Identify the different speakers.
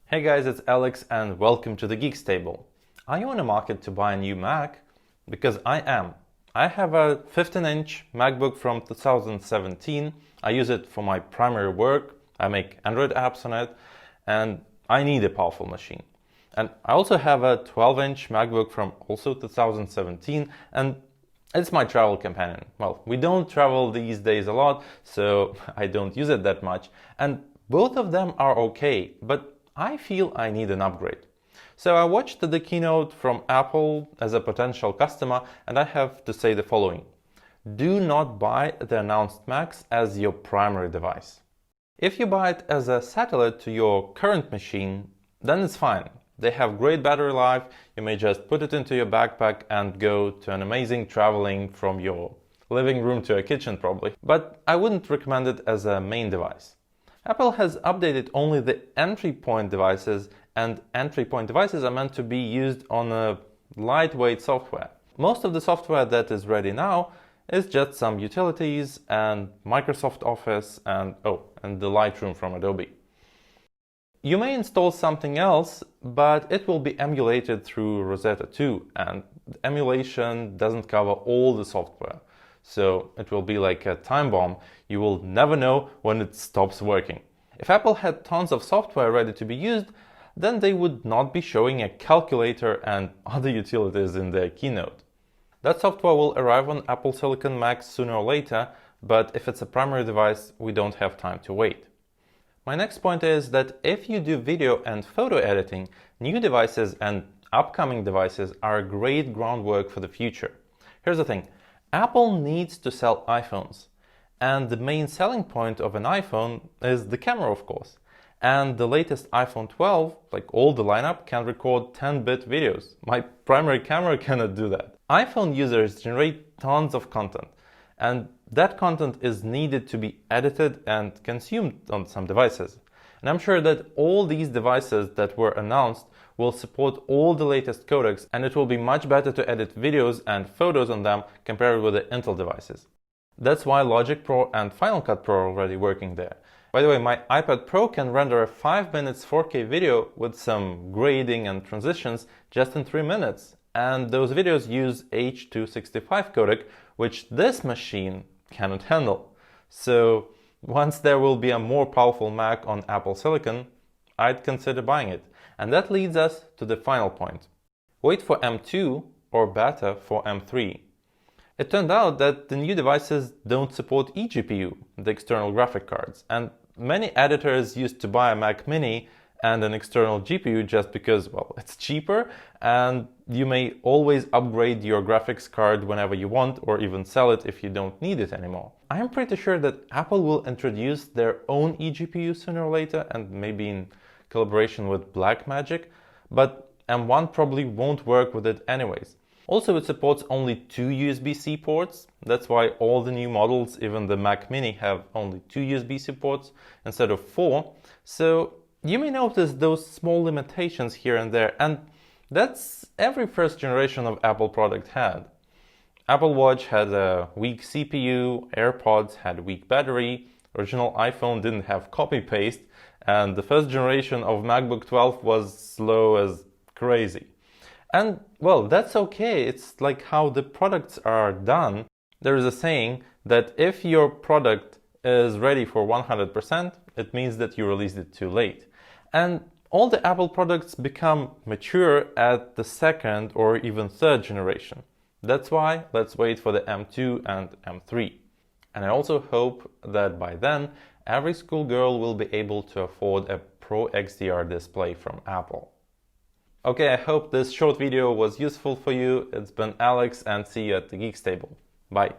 Speaker 1: Hey guys, it's Alex and welcome to the Geeks Table. Are you on the market to buy a new Mac? Because I am. I have a 15-inch MacBook from 2017. I use it for my primary work. I make Android apps on it and I need a powerful machine. And I also have a 12-inch MacBook from also 2017 and it's my travel companion. Well, we don't travel these days a lot, so I don't use it that much. And both of them are okay, but I feel I need an upgrade. So I watched the keynote from Apple as a potential customer and I have to say the following. Do not buy the announced Macs as your primary device. If you buy it as a satellite to your current machine, then it's fine. They have great battery life, you may just put it into your backpack and go to an amazing traveling from your living room to a kitchen probably. But I wouldn't recommend it as a main device. Apple has updated only the entry point devices, and entry point devices are meant to be used on a lightweight software. Most of the software that is ready now is just some utilities and Microsoft Office and the Lightroom from Adobe. You may install something else, but it will be emulated through Rosetta 2, and the emulation doesn't cover all the software. So it will be like a time bomb. You will never know when it stops working. If Apple had tons of software ready to be used, then they would not be showing a calculator and other utilities in their keynote. That software will arrive on Apple Silicon Macs sooner or later, but if it's a primary device, we don't have time to wait. My next point is that if you do video and photo editing, new devices and upcoming devices are a great groundwork for the future. Here's the thing. Apple needs to sell iPhones, and the main selling point of an iPhone is the camera, of course. And the latest iPhone 12, like all the lineup, can record 10-bit videos. My primary camera cannot do that. iPhone users generate tons of content, and that content is needed to be edited and consumed on some devices. And I'm sure that all these devices that were announced will support all the latest codecs, and it will be much better to edit videos and photos on them compared with the Intel devices. That's why Logic Pro and Final Cut Pro are already working there. By the way, my iPad Pro can render a 5 minutes 4K video with some grading and transitions just in 3 minutes. And those videos use H.265 codec, which this machine cannot handle. So once there will be a more powerful Mac on Apple Silicon, I'd consider buying it. And that leads us to the final point. Wait for M2 or beta for M3. It turned out that the new devices don't support eGPU, the external graphic cards, and many editors used to buy a Mac Mini and an external GPU just because, well, it's cheaper and you may always upgrade your graphics card whenever you want or even sell it if you don't need it anymore. I am pretty sure that Apple will introduce their own eGPU sooner or later and maybe in collaboration with Blackmagic, but M1 probably won't work with it anyways. Also, it supports only 2 USB-C ports. That's why all the new models, even the Mac Mini, have only 2 USB-C ports instead of 4. So you may notice those small limitations here and there, and that's every first generation of Apple product had. Apple Watch had a weak CPU, AirPods had a weak battery, original iPhone didn't have copy-paste, and the first generation of MacBook 12 was slow as crazy. And well, that's okay. It's like how the products are done. There is a saying that if your product is ready for 100%, it means that you released it too late. And all the Apple products become mature at the second or even third generation. That's why let's wait for the M2 and M3. And I also hope that by then, every schoolgirl will be able to afford a Pro XDR display from Apple. Okay, I hope this short video was useful for you. It's been Alex and see you at the Geeks Table. Bye.